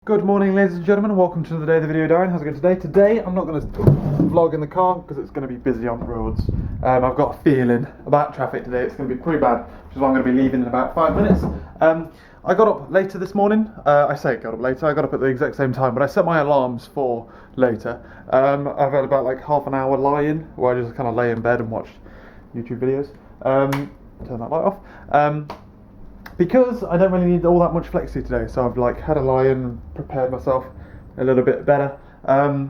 Good morning, ladies and gentlemen, and welcome to another day of the video diary. How's it going today? Today, I'm not going to vlog in the car because it's going to be busy on the roads. I've got a feeling about traffic today, it's going to be pretty bad, which is why I'm going to be leaving in about 5 minutes. I got up later this morning. I got up later, I got up at the exact same time, but I set my alarms for later. I've had about like half an hour lie-in, where I just kind of lay in bed and watched YouTube videos. Turn that light off. Because I don't really need all that much flexi today, so I've like had a lie-in and prepared myself a little bit better,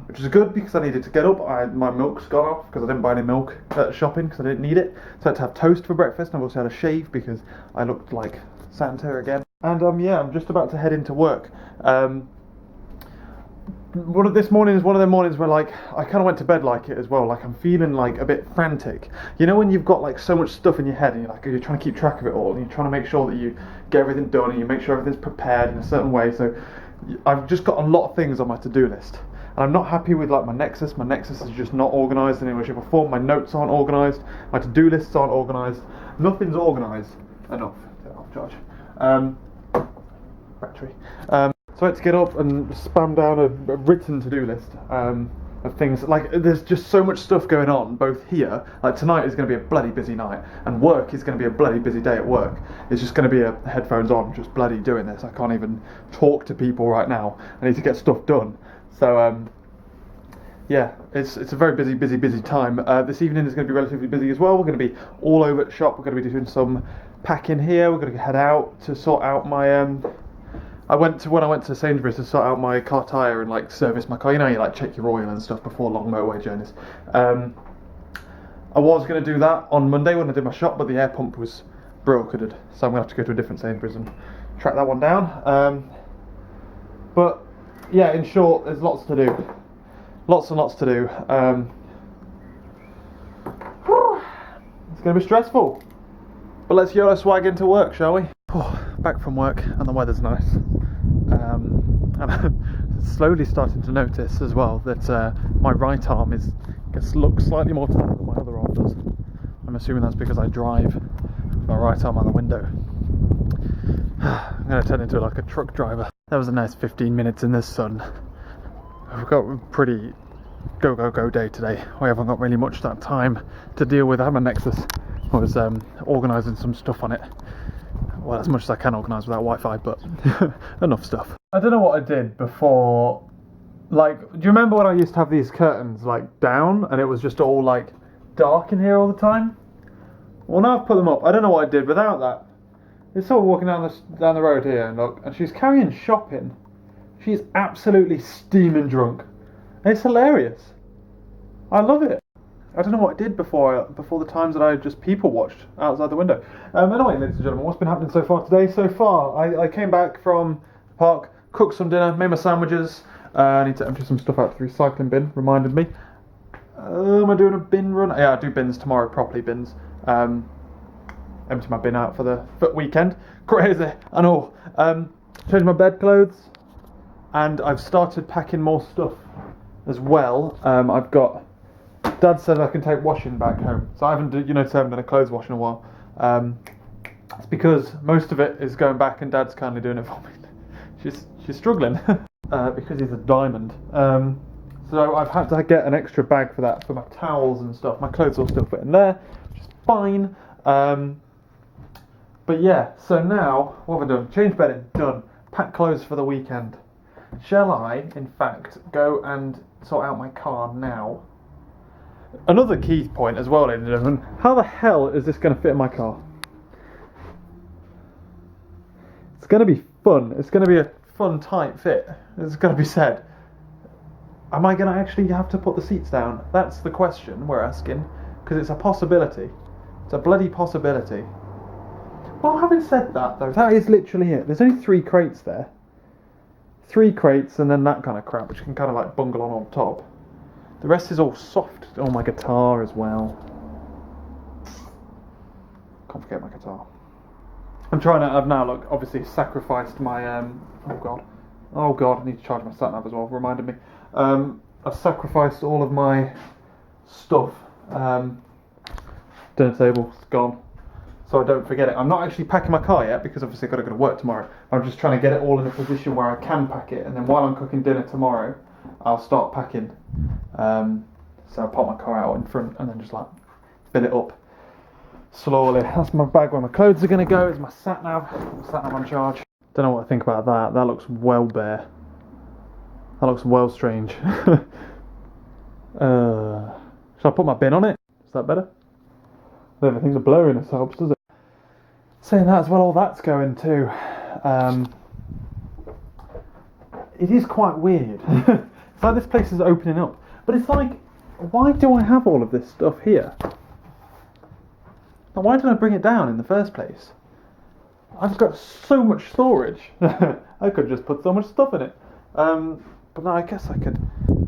which is good because I needed to get up. My milk's gone off because I didn't buy any milk at shopping because I didn't need it, so I had to have toast for breakfast, and I've also had a shave because I looked like Santa again. And yeah, I'm just about to head into work. This morning is one of the mornings where like I kind of went to bed like it as well, like I'm feeling like a bit frantic. You know when you've got like so much stuff in your head and you're trying to keep track of it all and you're trying to make sure that you get everything done and you make sure everything's prepared in a certain way. So I've just got a lot of things on my to-do list and I'm not happy with like my Nexus is just not organised in any way, shape or form. My notes aren't organised, my to-do lists aren't organised, nothing's organised enough. Off charge. Battery. So I had to get up and spam down a written to-do list of things. Like, there's just so much stuff going on, both here, like tonight is going to be a bloody busy night, and work is going to be a bloody busy day at work. It's just going to be a headphones on, just bloody doing this. I can't even talk to people right now. I need to get stuff done. So, yeah, it's a very busy time. This evening is going to be relatively busy as well. We're going to be all over at the shop. We're going to be doing some packing here. We're going to head out to sort out my... When I went to Sainsbury's to sort out my car tyre and like service my car, you know, you like check your oil and stuff before long motorway journeys. I was going to do that on Monday when I did my shop, but the air pump was brokered, so I'm going to have to go to a different Sainsbury's and track that one down. But yeah, in short, there's lots to do. Lots and lots to do. It's going to be stressful. But let's YOLO swag into work, shall we? Back from work, and the weather's nice. And I'm slowly starting to notice as well that my right arm looks slightly more tired than my other arm does. I'm assuming that's because I drive with my right arm out the window. I'm going to turn into like a truck driver. That was a nice 15 minutes in the sun. I've got a pretty go day today. We haven't got really much that time to deal with. I have a Nexus. I was organising some stuff on it. Well, as much as I can organise without Wi-Fi, but enough stuff. I don't know what I did before. Like, do you remember when I used to have these curtains like down and it was just all like dark in here all the time? Well, now I've put them up. I don't know what I did without that. It's sort of walking down the road here and look, and she's carrying shopping. She's absolutely steaming drunk. And it's hilarious. I love it. I don't know what I did before the times that I just people watched outside the window. Anyway, ladies and gentlemen, what's been happening so far today? So far, I came back from the park, cooked some dinner, made my sandwiches. I need to empty some stuff out to the recycling bin, reminded me. Am I doing a bin run? Yeah, I do bins tomorrow, properly bins. Empty my bin out for the weekend. Crazy, I know. Changed my bed clothes, and I've started packing more stuff as well. I've got... Dad said I can take washing back home, so I haven't done a clothes wash in a while. It's because most of it is going back, and Dad's kindly doing it for me. She's struggling because he's a diamond. So I've had to get an extra bag for that, for my towels and stuff. My clothes will still fit in there, which is fine. But yeah, so now what have I done? Change bedding, done. Pack clothes for the weekend. Shall I, in fact, go and sort out my car now? Another key point as well, ladies and gentlemen, how the hell is this going to fit in my car? It's going to be fun. It's going to be a fun, tight fit. It's going to be said. Am I going to actually have to put the seats down? That's the question we're asking, because it's a possibility. It's a bloody possibility. Well, having said that, though, that is literally it. There's only 3 crates there. 3 crates and then that kind of crap, which you can kind of like bungle on top. The rest is all soft. Oh, my guitar as well. Can't forget my guitar. I've now, obviously sacrificed my, oh god, I need to charge my sat nav as well, reminded me. I've sacrificed all of my stuff. Dinner table's gone. so I don't forget it. I'm not actually packing my car yet because obviously I've got to go to work tomorrow. I'm just trying to get it all in a position where I can pack it, and then while I'm cooking dinner tomorrow, I'll start packing. So I pop my car out in front and then just like fill it up slowly. That's my bag where my clothes are going to go. It's my sat nav. Sat nav on charge. Don't know what I think about that. That looks well bare. That looks well strange. Should I put my bin on it? Is that better? Everything's a blurriness helps, does it? Saying that as well, all that's going too. It is quite weird. It's like this place is opening up. But it's like, why do I have all of this stuff here? Why didn't I bring it down in the first place? I've got so much storage. I could just put so much stuff in it. But no, I guess I could.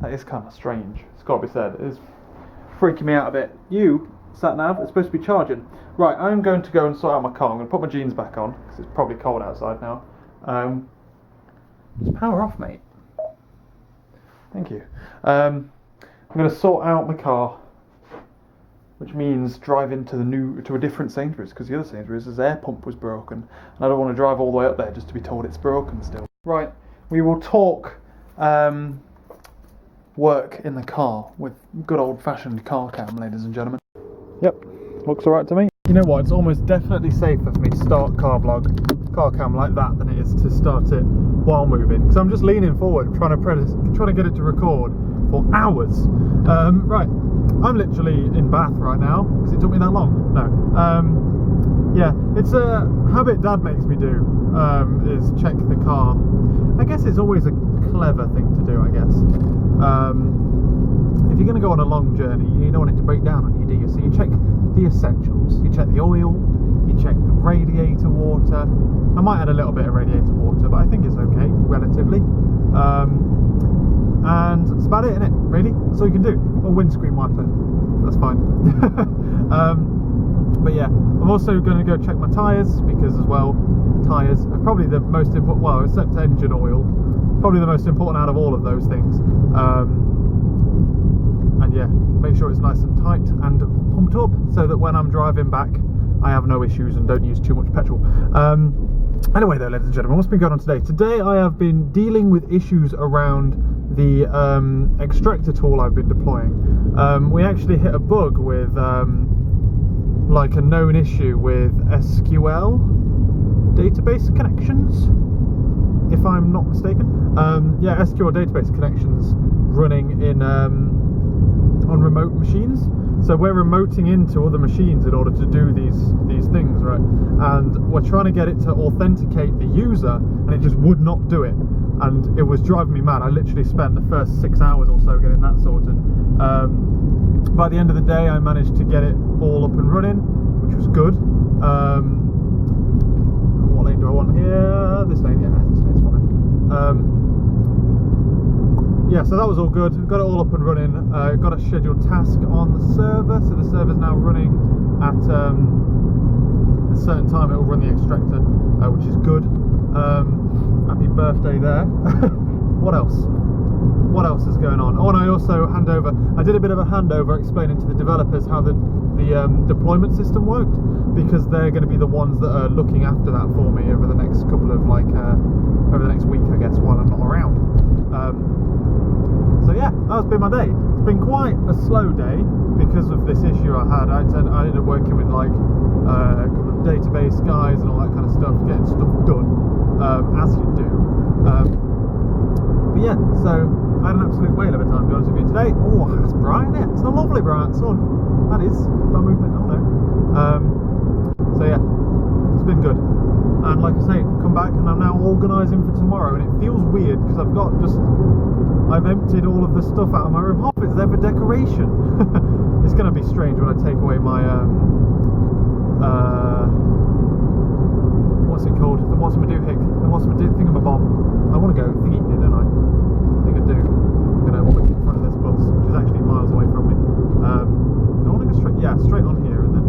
That is kind of strange. It's got to be said. It is freaking me out a bit. Sat nav, it's supposed to be charging. Right, I'm going to go and sort out my car. I'm going to put my jeans back on because it's probably cold outside now. Just power off, mate. Thank you. I'm going to sort out my car, which means driving to a different Sainsbury's, because the other Sainsbury's' air pump was broken, and I don't want to drive all the way up there just to be told it's broken still. Right, we will talk work in the car with good old-fashioned car cam, ladies and gentlemen. Yep, looks alright to me. You know what, it's almost definitely safer for me to start car cam like that than it is to start it while moving, because I'm just leaning forward trying to get it to record for hours. Right, I'm literally in Bath right now because it took me that long. No, yeah, it's a habit Dad makes me do, is check the car. I guess it's always a clever thing to do, I guess. If you're going to go on a long journey, you don't want it to break down on you, do you? So you check the essentials. You check the oil, you check the radiator water. I might add a little bit of radiator water, but I think it's okay, relatively. And that's about it, innit? Really? That's all you can do. Or windscreen wiper. That's fine. But yeah, I'm also going to go check my tyres, because as well, tyres are probably the most important, well, except engine oil, probably the most important out of all of those things. And yeah, make sure it's nice and tight and pumped up so that when I'm driving back I have no issues and don't use too much petrol. Anyway though, ladies and gentlemen, what's been going on today? Today I have been dealing with issues around the extractor tool I've been deploying. We actually hit a bug with like a known issue with SQL database connections, if I'm not mistaken. Yeah, SQL database connections running in on remote machines. So we're remoting into other machines in order to do these things, right? And we're trying to get it to authenticate the user, and it just would not do it. And it was driving me mad. I literally spent the first 6 hours or so getting that sorted. By the end of the day, I managed to get it all up and running, which was good. What lane do I want here? This lane, yeah, this lane's fine. Yeah, so that was all good. Got it all up and running. Got a scheduled task on the server, so the server's now running at a certain time. It will run the extractor, which is good. Happy birthday there. What else? What else is going on? Oh, and I also I did a bit of a handover explaining to the developers how the deployment system worked, because they're going to be the ones that are looking after that for me over the next couple of over the next week, I guess, while I'm not around. So yeah, that's been my day. It's been quite a slow day because of this issue I had. I ended up working with like a couple of database guys and all that kind of stuff, getting stuff done, as you do. But yeah, so I had an absolute whale of a time, to be honest with you, today. Oh, that's bright, isn't it? It's a lovely bright sun. That is, by movement, oh no. So yeah, it's been good. And like I say, come back and I'm now organising for tomorrow, and it feels weird because I've emptied all of the stuff out of my room. Half it's there for decoration. It's going to be strange when I take away my what's it called? The what's my do thingamabob. I want to go thingy here, don't I? I think I do. I'm going to walk in front of this bus, which is actually miles away from me. I want to go straight, yeah, straight on here, and then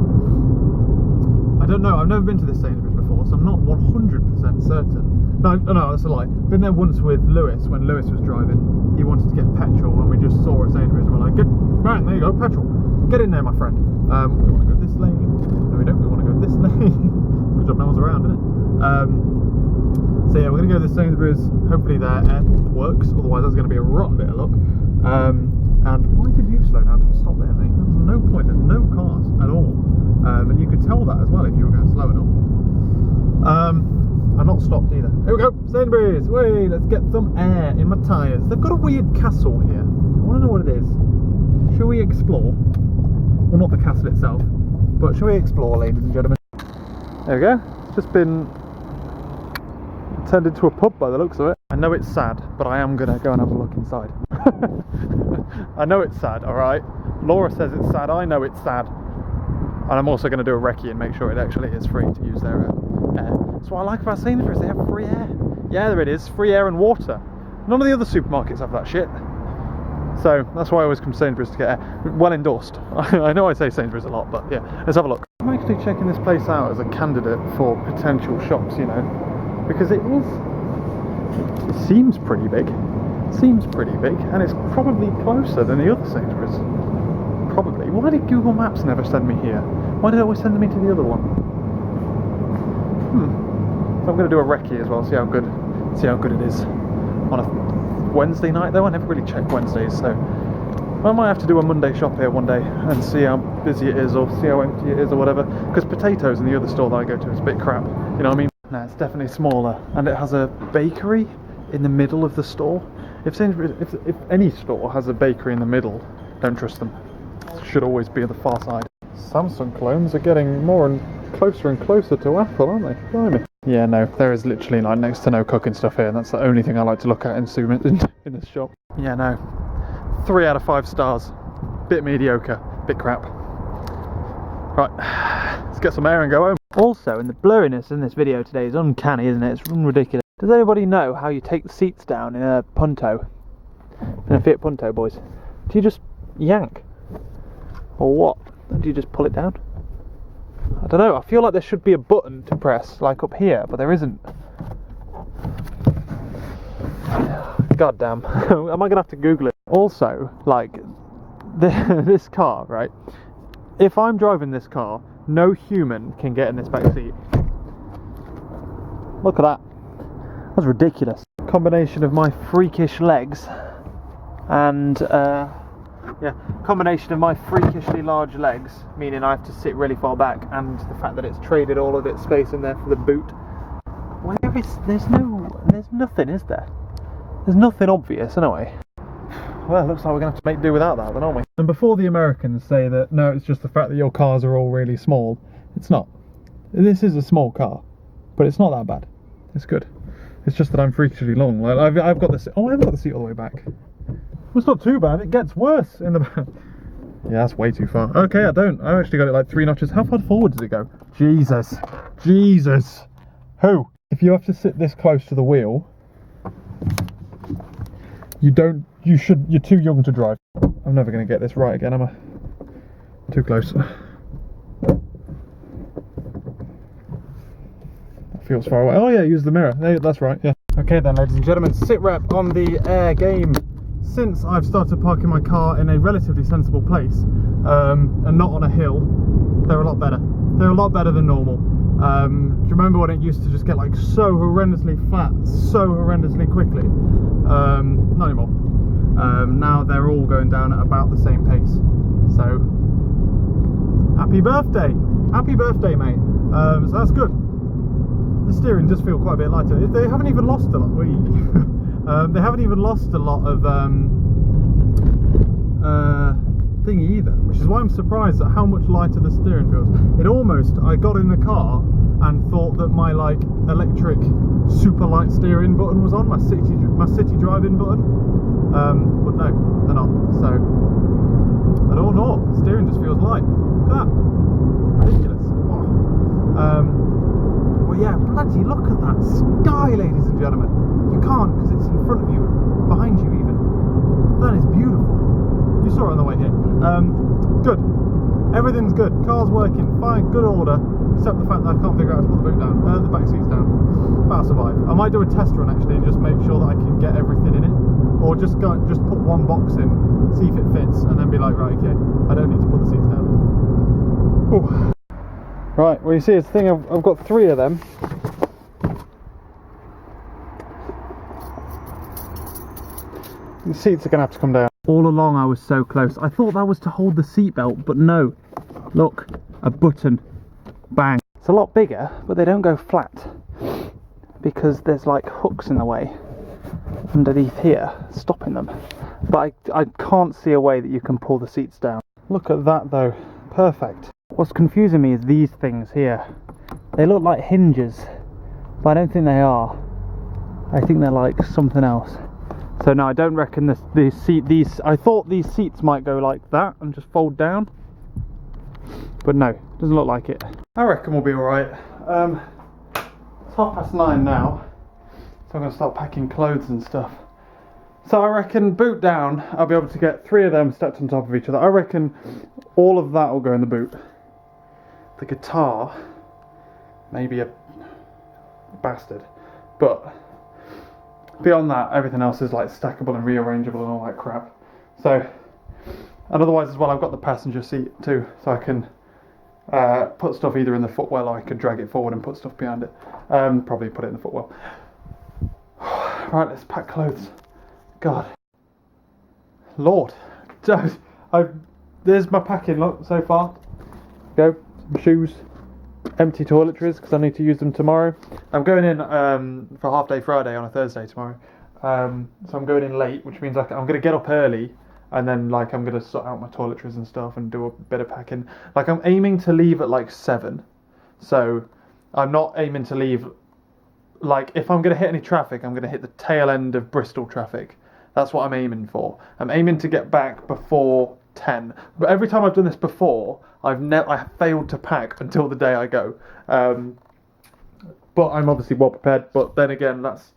I don't know. I've never been to this Sainsbury's before, so I'm not 100% certain. No, No, that's a lie. Been there once with Lewis when Lewis was driving. He wanted to get petrol, and we just saw it Sainsbury's, and we're like, right, there you go, petrol. Get in there, my friend. We want to go this lane. No, we don't. We want to go this lane. Good job, no one's around, isn't it? So yeah, we're going to go to Sainsbury's. Hopefully their air pump works. Otherwise, that's going to be a rotten bit of luck. And why did you slow down to a stop there, mate? There's no point. There's no cars at all. And you could tell that as well if you were going slow enough. I'm not stopped either. Here we go, Sainsbury's. Wait, let's get some air in my tyres. They've got a weird castle here. I want to know what it is. Shall we explore? Well, not the castle itself, but shall we explore, ladies and gentlemen? There we go. It's just been turned into a pub by the looks of it. I know it's sad, but I am gonna go and have a look inside. I know it's sad, alright? Laura says it's sad, I know it's sad. And I'm also going to do a recce and make sure it actually is free to use their air. That's what I like about Sainsbury's, they have free air. Yeah, there it is, free air and water. None of the other supermarkets have that shit. So that's why I always come to Sainsbury's to get air. Well endorsed. I know I say Sainsbury's a lot, but yeah, let's have a look. I'm actually checking this place out as a candidate for potential shops, you know, because it seems pretty big. And it's probably closer than the other Sainsbury's. Probably. Why did Google Maps never send me here? Why did it always send me to the other one? So I'm going to do a recce as well, see how good it is on a Wednesday night though. I never really check Wednesdays, so I might have to do a Monday shop here one day and see how busy it is or see how empty it is or whatever, because potatoes in the other store that I go to is a bit crap, you know what I mean? No, it's definitely smaller, and it has a bakery in the middle of the store. If any store has a bakery in the middle, don't trust them. Should always be at the far side. Samsung clones are getting more and closer to Apple, aren't they? Blimey. Yeah, no, there is literally like next to no cooking stuff here, and that's the only thing I like to look at in this shop. Yeah, no. 3 out of 5 stars. Bit mediocre, bit crap. Right, let's get some air and go home. Also, in the blurriness in this video today is uncanny, isn't it? It's ridiculous. Does anybody know how you take the seats down in a Punto? In a Fiat Punto, boys? Do you just yank? Or what? Do you just pull it down? I don't know, I feel like there should be a button to press, like up here, but there isn't. God damn. Am I going to have to Google it? Also, like, this car, right? If I'm driving this car, no human can get in this back seat. Look at that. That's ridiculous. Combination of my freakish legs and combination of my freakishly large legs, meaning I have to sit really far back, and the fact that it's traded all of its space in there for the boot. There's nothing, is there? There's nothing obvious, anyway. Well, it looks like we're going to have to make do without that then, aren't we? And before the Americans say that, no, it's just the fact that your cars are all really small, it's not. This is a small car, but it's not that bad. It's good. It's just that I'm freakishly long. Like, I've got this. Oh, I haven't got the seat all the way back. Well, it's not too bad. It gets worse in the back. Yeah, that's way too far. Okay, I actually got it like 3 notches. How far forward does it go? Jesus. Who? If you have to sit this close to the wheel, you're too young to drive. I'm never going to get this right again, am I? Too close. That feels far away. Oh yeah, use the mirror. That's right, yeah. Okay then, ladies and gentlemen, sit rep on the air game. Since I've started parking my car in a relatively sensible place, and not on a hill, they're a lot better. They're a lot better than normal. Do you remember when it used to just get like so horrendously flat, so horrendously quickly? Not anymore. Now they're all going down at about the same pace. So, happy birthday, mate. So that's good. The steering does feel quite a bit lighter. They haven't even lost a lot. They haven't even lost a lot of thingy either, which is why I'm surprised at how much lighter the steering feels. I got in the car and thought that my like electric super light steering button was on, my city driving button, but no, they're not. So I don't know. Steering just feels light. Look at that, ridiculous. Well, yeah, bloody look at that sky, ladies and gentlemen. You can't because it's in front of you, behind you even. That is beautiful. You saw it on the way here. Good. Everything's good. Car's working fine, good order, except the fact that I can't figure out how to put the boot down, the back seats down. But I'll survive. I might do a test run actually and just make sure that I can get everything in it, or just put one box in, see if it fits, and then be like, right, okay, I don't need to put the seats down. Ooh. Right, well you see it's the thing, I've got 3 of them. The seats are going to have to come down. All along I was so close. I thought that was to hold the seatbelt, but no. Look, a button. Bang. It's a lot bigger, but they don't go flat because there's like hooks in the way underneath here, stopping them. But I can't see a way that you can pull the seats down. Look at that though. Perfect. What's confusing me is these things here. They look like hinges, but I don't think they are. I think they're like something else. So no, I don't reckon I thought these seats might go like that and just fold down, but no, doesn't look like it. I reckon we'll be alright. It's 9:30 now, so I'm going to start packing clothes and stuff. So I reckon boot down, I'll be able to get 3 of them stacked on top of each other. I reckon all of that will go in the boot. The guitar, maybe a bastard, but beyond that, everything else is like stackable and rearrangeable and all that crap. So, and otherwise as well, I've got the passenger seat too, so I can put stuff either in the footwell or I could drag it forward and put stuff behind it. Probably put it in the footwell. Right, let's pack clothes. God. Lord. There's my packing look so far. Go, some shoes. Empty toiletries because I need to use them tomorrow. I'm going in for half day Friday on a Thursday tomorrow, so I'm going in late, which means I'm going to get up early and then like I'm going to sort out my toiletries and stuff and do a bit of packing. Like I'm aiming to leave at like 7, so I'm not aiming to leave, like if I'm going to hit any traffic, I'm going to hit the tail end of Bristol traffic. That's what I'm aiming for. I'm aiming to get back before 10, but every time I've done this before, I have failed to pack until the day I go. But I'm obviously well prepared. But then again, that's,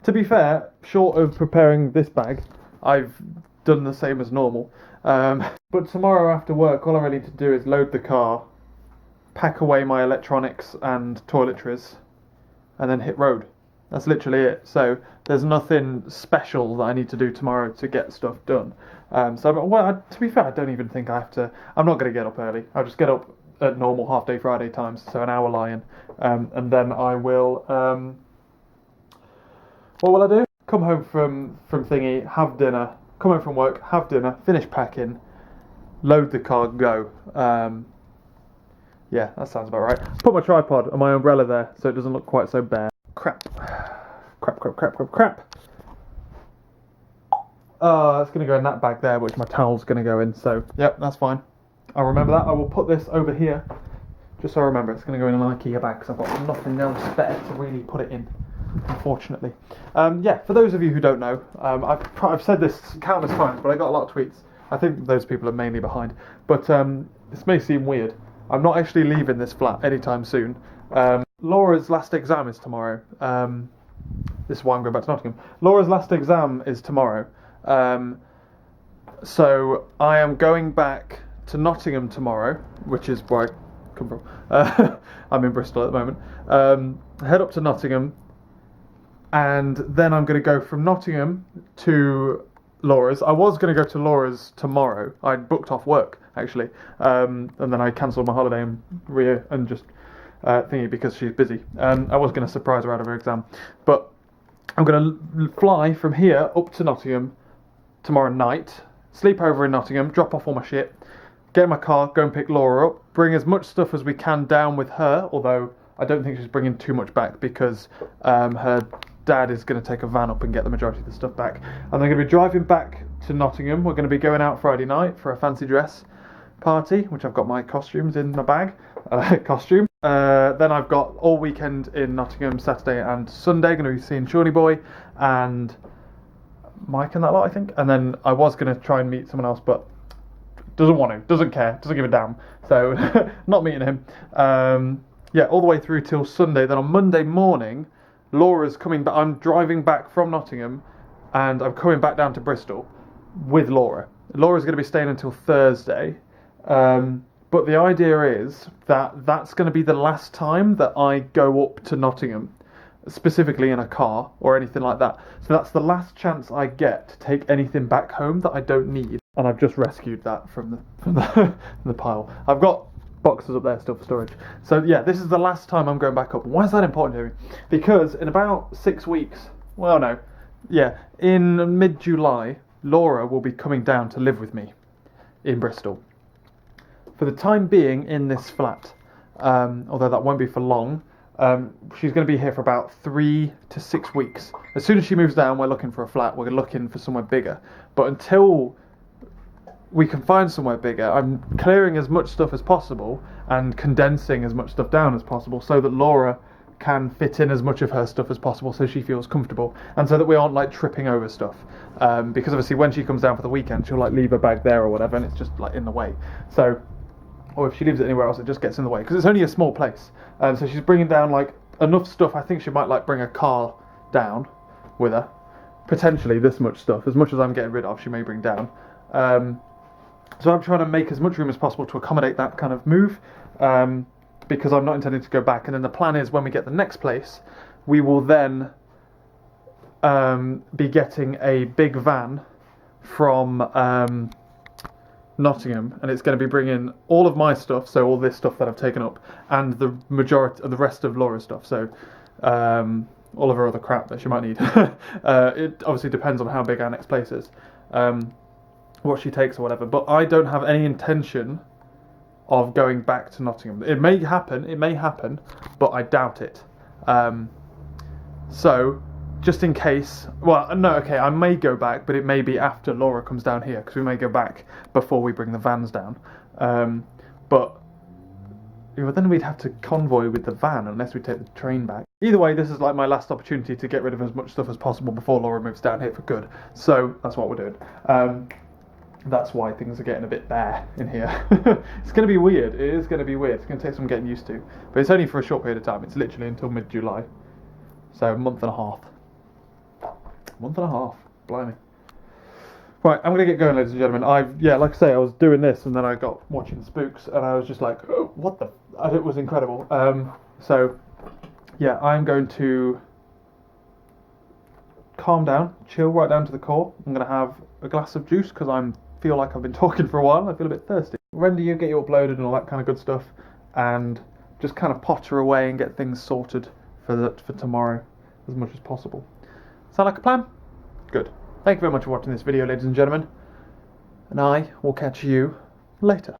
to be fair, short of preparing this bag, I've done the same as normal. But tomorrow after work, all I really need to do is load the car, pack away my electronics and toiletries, and then hit road. That's literally it. So there's nothing special that I need to do tomorrow to get stuff done. To be fair, I don't even think I have to. I'm not going to get up early. I'll just get up at normal half-day Friday times, so an hour lie-in, and then I will. What will I do? Come home from thingy, have dinner. Come home from work, have dinner, finish packing, load the car, go. Yeah, that sounds about right. Put my tripod and my umbrella there so it doesn't look quite so bare. Crap. It's going to go in that bag there, which my towel's going to go in, so yep, that's fine. I'll remember that. I will put this over here, just so I remember. It's going to go in an IKEA bag, because I've got nothing else better to really put it in, unfortunately. Yeah, for those of you who don't know, I've said this countless times, but I got a lot of tweets. I think those people are mainly behind, but this may seem weird. I'm not actually leaving this flat anytime soon. Laura's last exam is tomorrow. This is why I'm going back to Nottingham. Laura's last exam is tomorrow. So I am going back to Nottingham tomorrow, which is where I come from. I'm in Bristol at the moment. Head up to Nottingham, and then I'm going to go from Nottingham to Laura's. I was going to go to Laura's tomorrow. I'd booked off work, actually. And then I cancelled my holiday and just thingy because she's busy. I was going to surprise her out of her exam. But I'm going to fly from here up to Nottingham tomorrow night, sleep over in Nottingham, drop off all my shit, get in my car, go and pick Laura up, bring as much stuff as we can down with her, although I don't think she's bringing too much back because her dad is going to take a van up and get the majority of the stuff back. And they're going to be driving back to Nottingham. We're going to be going out Friday night for a fancy dress party, which I've got my costumes in my bag. Then I've got all weekend in Nottingham, Saturday and Sunday. Going to be seeing Shawnee Boy and Mike and that lot, I think. And then I was going to try and meet someone else, but doesn't want to, doesn't care, doesn't give a damn. So not meeting him. Yeah, all the way through till Sunday. Then on Monday morning, Laura's coming back. I'm driving back from Nottingham and I'm coming back down to Bristol with Laura. Laura's going to be staying until Thursday. But the idea is that that's going to be the last time that I go up to Nottingham, specifically in a car or anything like that. So that's the last chance I get to take anything back home that I don't need. And I've just rescued that from the pile. I've got boxes up there still for storage. So yeah, this is the last time I'm going back up. Why is that important to me? Because in about 6 weeks, well no, yeah, in mid-July, Laura will be coming down to live with me in Bristol. For the time being in this flat, although that won't be for long, she's going to be here for about 3 to 6 weeks. As soon as she moves down, we're looking for a flat. We're looking for somewhere bigger. But until we can find somewhere bigger, I'm clearing as much stuff as possible and condensing as much stuff down as possible so that Laura can fit in as much of her stuff as possible so she feels comfortable and so that we aren't like tripping over stuff, because obviously when she comes down for the weekend she'll like leave her bag there or whatever and it's just like in the way. So, or if she leaves it anywhere else it just gets in the way because it's only a small place. So she's bringing down like enough stuff. I think she might like bring a car down with her, potentially this much stuff, as much as I'm getting rid of she may bring down. So I'm trying to make as much room as possible to accommodate that kind of move, because I'm not intending to go back. And then the plan is when we get the next place, we will then be getting a big van from Nottingham, and it's going to be bringing all of my stuff, so all this stuff that I've taken up, and the majority of the rest of Laura's stuff, so all of her other crap that she might need. It obviously depends on how big our next place is, what she takes or whatever, but I don't have any intention of going back to Nottingham. It may happen, but I doubt it. So, just in case, well, no, okay, I may go back, but it may be after Laura comes down here, because we may go back before we bring the vans down. But then we'd have to convoy with the van unless we take the train back. Either way, this is like my last opportunity to get rid of as much stuff as possible before Laura moves down here for good. So, that's what we're doing. That's why things are getting a bit bare in here. It's going to be weird. It is going to be weird. It's going to take some getting used to. But it's only for a short period of time. It's literally until mid-July. So a month and a half. Blimey. Right, I'm going to get going, ladies and gentlemen. Like I say, I was doing this and then I got watching Spooks and I was just like, oh, what the... It was incredible. So, yeah, I'm going to calm down, chill right down to the core. I'm going to have a glass of juice because I feel like I've been talking for a while. I feel a bit thirsty. Render you, get you uploaded and all that kind of good stuff, and just kind of potter away and get things sorted for tomorrow as much as possible. Sound like a plan? Good. Thank you very much for watching this video, ladies and gentlemen, and I will catch you later.